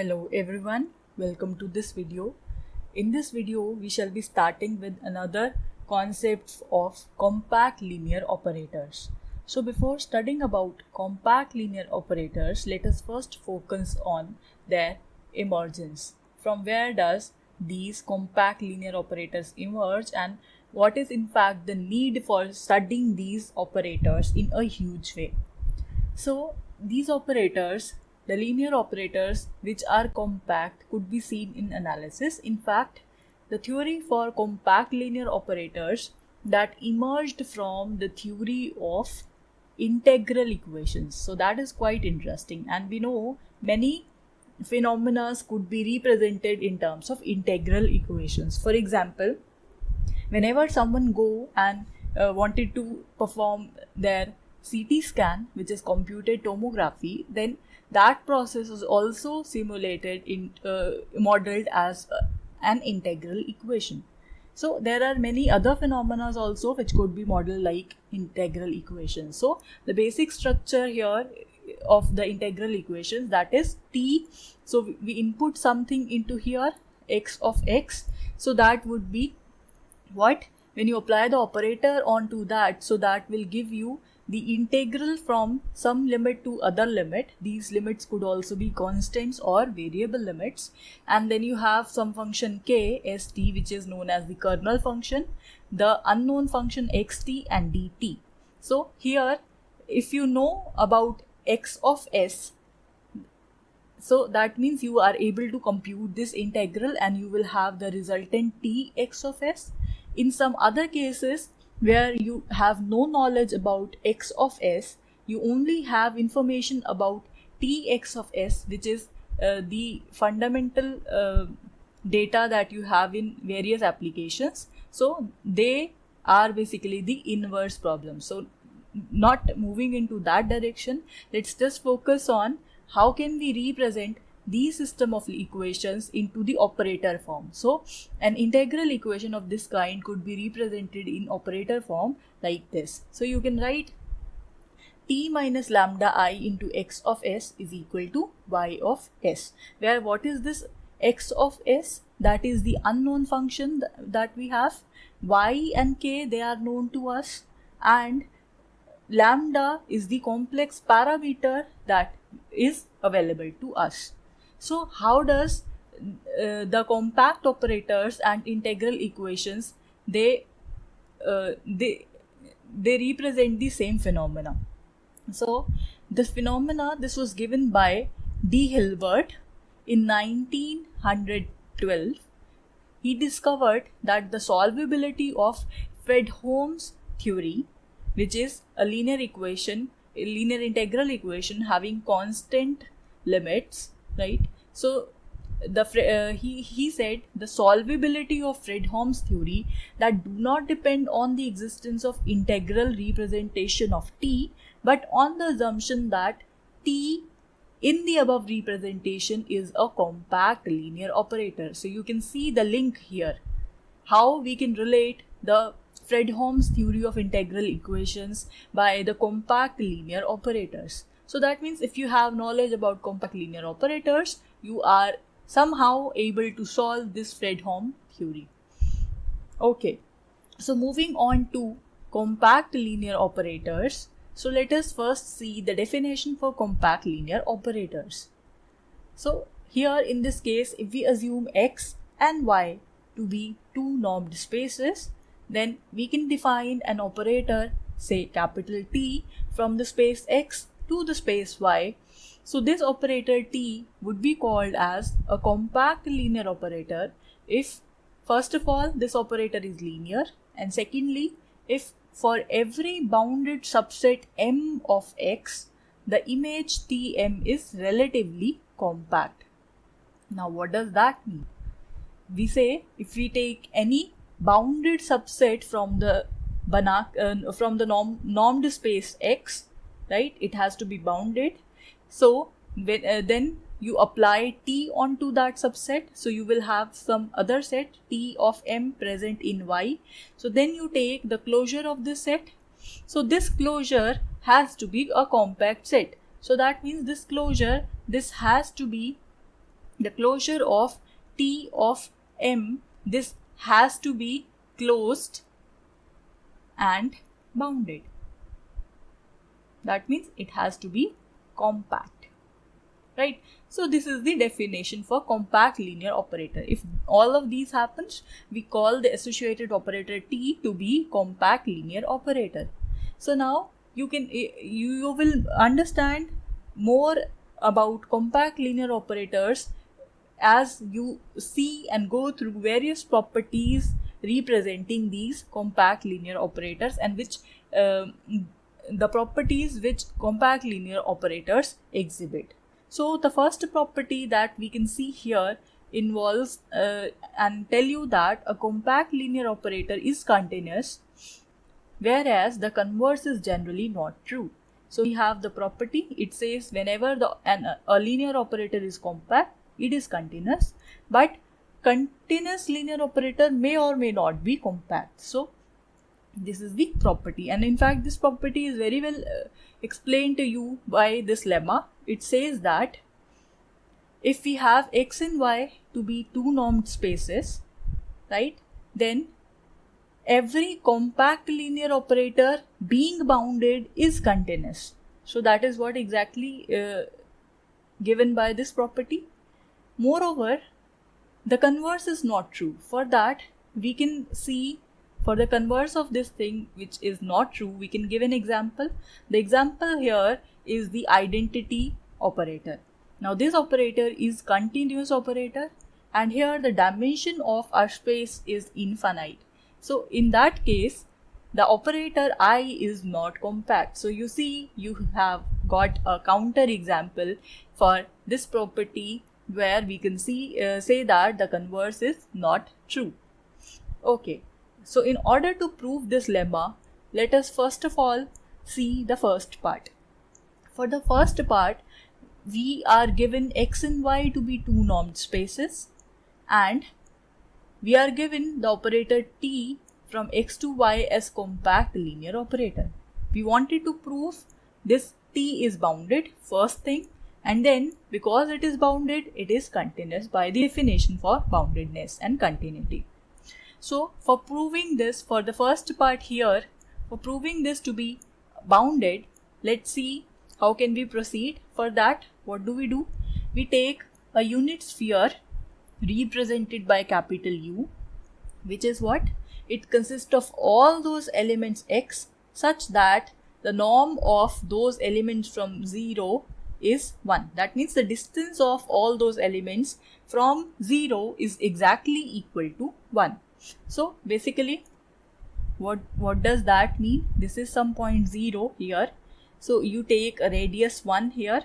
Hello everyone, welcome to this video. In this video, we shall be starting with another concept of compact linear operators. So before studying about compact linear operators, let us first focus on their emergence. From where does these compact linear operators emerge, and what is in fact the need for studying these operators in a huge way? So these operators, the linear operators which are compact, could be seen in analysis. In fact, the theory for compact linear operators that emerged from the theory of integral equations. So that is quite interesting, and we know many phenomena could be represented in terms of integral equations. For example, whenever someone go and wanted to perform their CT scan, which is computed tomography, then that process is also simulated in modeled as an integral equation. So there are many other phenomena also which could be modeled like integral equations. So the basic structure here of the integral equations, that is t. So we input something into here, x of x. So that would be what? When you apply the operator onto that, so that will give you the integral from some limit to other limit. These limits could also be constants or variable limits. And then you have some function k, st, which is known as the kernel function, the unknown function xt and dt. So here, if you know about x of s, so that means you are able to compute this integral and you will have the resultant t x of s. In some other cases where you have no knowledge about x of s, you only have information about tx of s, which is the fundamental data that you have in various applications. So they are basically the inverse problem. So not moving into that direction, let's just focus on how can we represent the system of equations into the operator form. So an integral equation of this kind could be represented in operator form like this. So you can write t minus lambda I into x of s is equal to y of s, where what is this x of s? That is the unknown function that we have. Y and k, they are known to us, and lambda is the complex parameter that is available to us. So how does the compact operators and integral equations, they represent the same phenomena? So this phenomena, this was given by D. Hilbert in 1912. He discovered that the solvability of Fredholm's theory, which is a linear equation, a linear integral equation having constant limits, right? So he said the solvability of Fredholm's theory that do not depend on the existence of integral representation of t, but on the assumption that t in the above representation is a compact linear operator. So you can see the link here, how we can relate the Fredholm's theory of integral equations by the compact linear operators. So that means if you have knowledge about compact linear operators, you are somehow able to solve this Fredholm theory. Okay, so moving on to compact linear operators. So let us first see the definition for compact linear operators. So here in this case, if we assume x and y to be two normed spaces, then we can define an operator, say capital T, from the space x to the space y. So this operator T would be called as a compact linear operator if, first of all, this operator is linear, and secondly, if for every bounded subset M of x, the image Tm is relatively compact. Now what does that mean? We say if we take any bounded subset from the normed space x, right? It has to be bounded. So then you apply t onto that subset. So you will have some other set t of m present in y. So then you take the closure of this set. So this closure has to be a compact set. So that means this closure, this has to be the closure of T of M, this has to be closed and bounded. That means it has to be compact, right? So this is the definition for compact linear operator. If all of these happens, we call the associated operator T to be compact linear operator. So now you will understand more about compact linear operators as you see and go through various properties representing these compact linear operators, and which the properties which compact linear operators exhibit. So the first property that we can see here involves and tell you that a compact linear operator is continuous, whereas the converse is generally not true. So we have the property, it says whenever a linear operator is compact, it is continuous, but continuous linear operator may or may not be compact. So this is the property, and in fact this property is very well explained to you by this lemma. It says that if we have x and y to be two normed spaces, right, then every compact linear operator being bounded is continuous. So that is what exactly given by this property. Moreover, the converse is not true. For that, we can see, for the converse of this thing which is not true, we can give an example. The example here is the identity operator. Now this operator is continuous operator, and here the dimension of our space is infinite. So in that case, the operator I is not compact. So you see, you have got a counter example for this property where we can see say that the converse is not true. Okay, so in order to prove this lemma, let us first of all see the first part. For the first part, we are given x and y to be two normed spaces, and we are given the operator T from x to y as compact linear operator. We wanted to prove this T is bounded, first thing, and then because it is bounded, it is continuous by the definition for boundedness and continuity. So for proving this, for the first part here, for proving this to be bounded, let's see how can we proceed. For that, what do? We take a unit sphere represented by capital U, which is what? It consists of all those elements x such that the norm of those elements from 0 is 1. That means the distance of all those elements from 0 is exactly equal to 1. So basically, what does that mean? This is some point 0 here. So you take a radius 1 here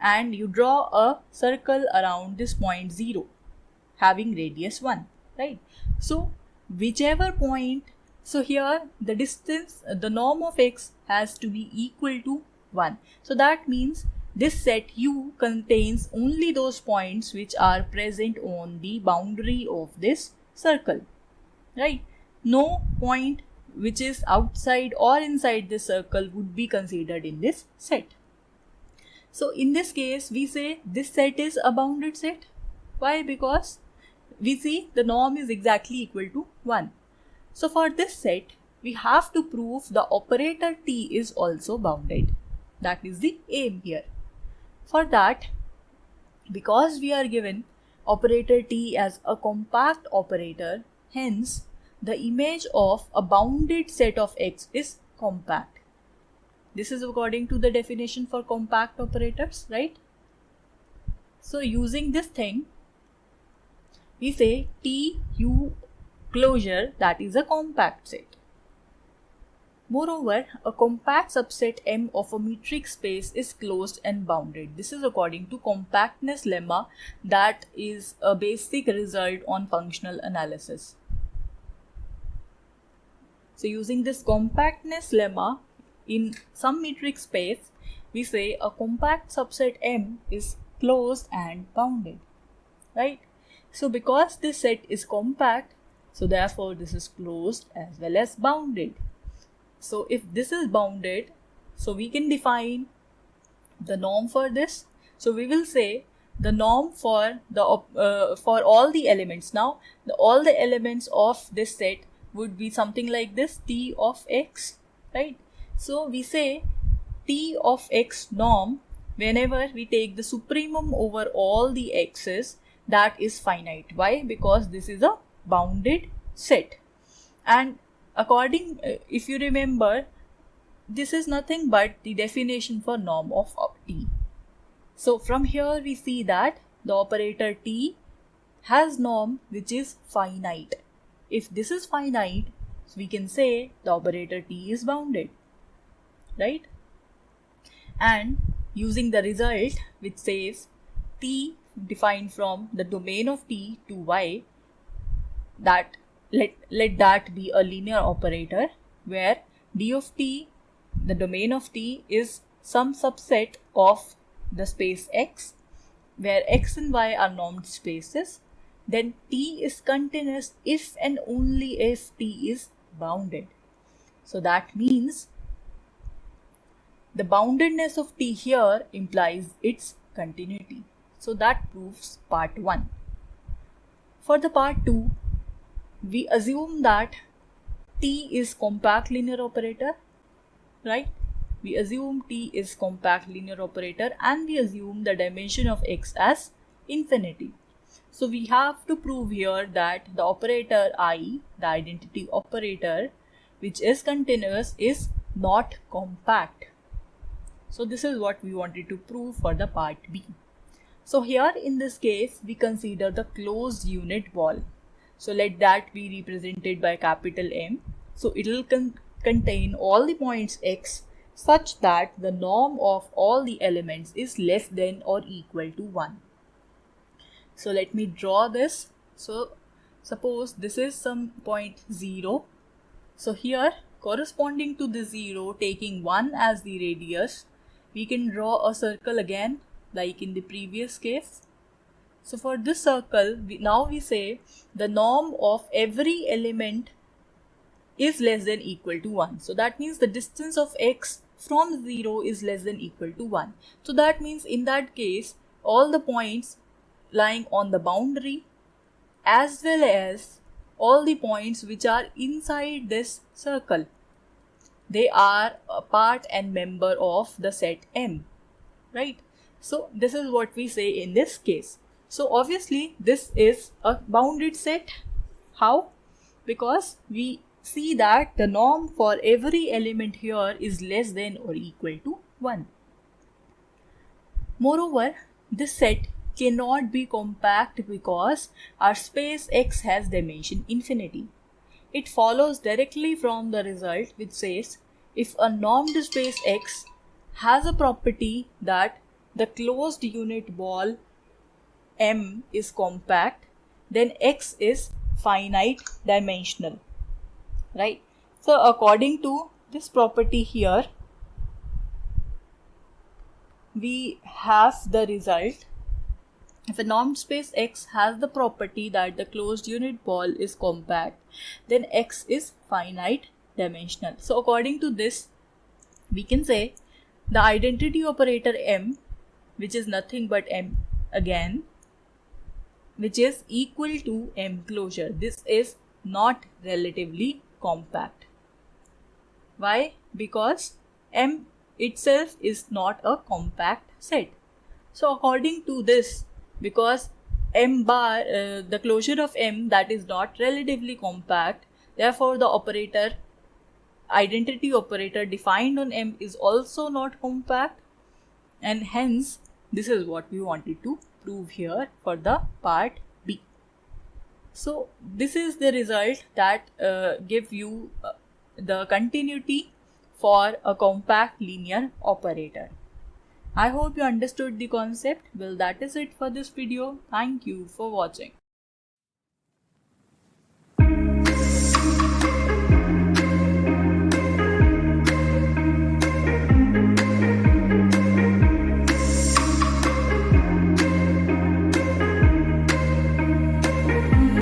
and you draw a circle around this point 0 having radius 1, right? So whichever point, so here the distance, the norm of x has to be equal to 1. So that means this set U contains only those points which are present on the boundary of this circle, right? No point which is outside or inside this circle would be considered in this set. So in this case, we say this set is a bounded set. Why? Because we see the norm is exactly equal to 1. So for this set, we have to prove the operator T is also bounded. That is the aim here. For that, because we are given operator T as a compact operator, hence the image of a bounded set of X is compact. This is according to the definition for compact operators, right? So using this thing, we say TU closure, that is a compact set. Moreover, a compact subset M of a metric space is closed and bounded. This is according to compactness lemma, that is a basic result on functional analysis. So using this compactness lemma, in some metric space, we say a compact subset M is closed and bounded, right? So because this set is compact, so therefore this is closed as well as bounded. So if this is bounded, so we can define the norm for this. So we will say the norm for for all the elements. Now all the elements of this set would be something like this, T of x, right? So we say T of x norm whenever we take the supremum over all the x's, that is finite. Why? Because this is a bounded set. And according, if you remember, this is nothing but the definition for norm of T. So from here we see that the operator T has norm which is finite. If this is finite, we can say the operator T is bounded, right? And using the result which says T defined from the domain of T to Y, that let that be a linear operator where D of T, the domain of T, is some subset of the space X where X and Y are normed spaces. Then T is continuous if and only if T is bounded. So that means the boundedness of T here implies its continuity. So that proves part 1. For the part 2, we assume that T is compact linear operator, right? We assume T is compact linear operator and we assume the dimension of X as infinity. So we have to prove here that the operator I, the identity operator, which is continuous, is not compact. So this is what we wanted to prove for the part B. So here in this case, we consider the closed unit ball. So let that be represented by capital M. So it will contain all the points X such that the norm of all the elements is less than or equal to 1. So let me draw this. So suppose this is some point 0. So here, corresponding to the 0, taking 1 as the radius, we can draw a circle again like in the previous case. So for this circle, now we say the norm of every element is less than equal to 1. So that means the distance of X from 0 is less than equal to 1. So that means in that case, all the points lying on the boundary as well as all the points which are inside this circle, they are a part and member of the set M, right? So this is what we say in this case. So obviously this is a bounded set. How? Because we see that the norm for every element here is less than or equal to 1. Moreover, this set cannot be compact because our space X has dimension infinity. It follows directly from the result which says if a normed space X has a property that the closed unit ball M is compact, then X is finite dimensional, right? So according to this property here, we have the result. If a normed space X has the property that the closed unit ball is compact, then X is finite dimensional. So according to this, we can say the identity operator M, which is nothing but M again, which is equal to M closure. This is not relatively compact. Why? Because M itself is not a compact set. So according to this, because M bar, the closure of M, that is not relatively compact, therefore the operator, identity operator defined on M is also not compact, and hence this is what we wanted to prove here for the part B. So this is the result that give you the continuity for a compact linear operator. I hope you understood the concept. Well, that is it for this video. Thank you for watching.